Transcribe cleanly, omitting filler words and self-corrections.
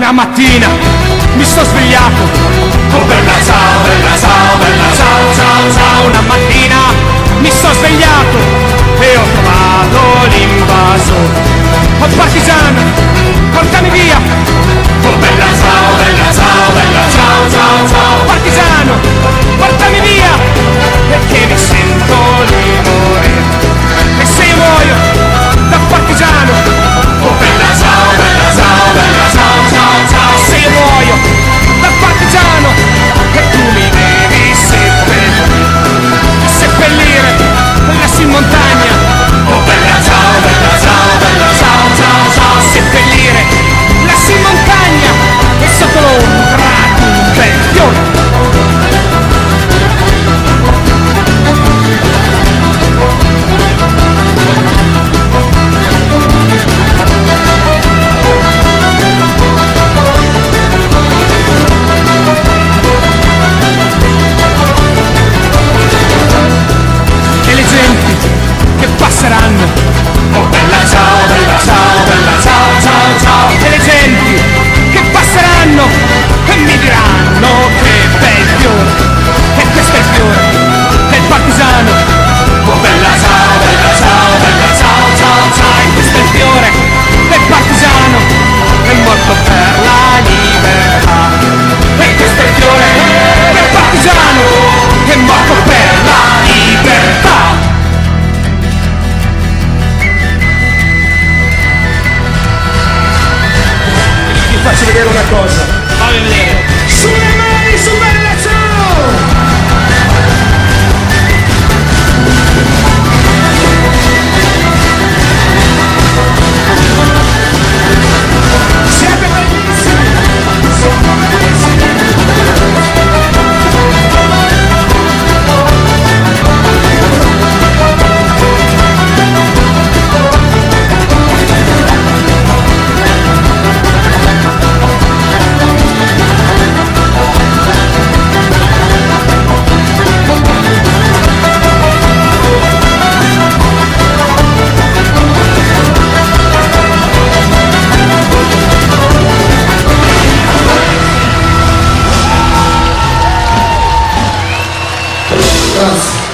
Una mattina mi sto svegliato, oh bella ciao, bella ciao, bella ciao, ciao, ciao. Una mattina mi sto svegliato e ho trovato l'invasore. Oh partigiano, portami via, oh bella ciao, bella ciao, bella ciao, ciao, ciao. Partigiano, portami via, perché mi sento di morire. E se io muoio da partigiano, oh bella ciao, bella ciao, bella ciao, ciao, ciao. Se io muoio da partigiano e tu mi devi seppellire lassù in montagna, oh bella ciao, bella ciao, bella ciao, ciao, ciao. Seppellire lassù in montagna e sotto l'ombra di un bel fiore. Passeranno, oh bella ciao, bella ciao, bella ciao, ciao, ciao. E le genti che passeranno e mi diranno che bel fiore, e questo è il fiore del partigiano, oh bella ciao, bella ciao, bella ciao, ciao, ciao. E questo è il fiore del partigiano, è morto per la libertà. E questo è il fiore del partigiano, è morto per la libertà. Faccio vedere una cosa. Fammi vedere. Sulle mani, su bella ciao! Siete bellissimi! Siamo bellissimi! Grazie.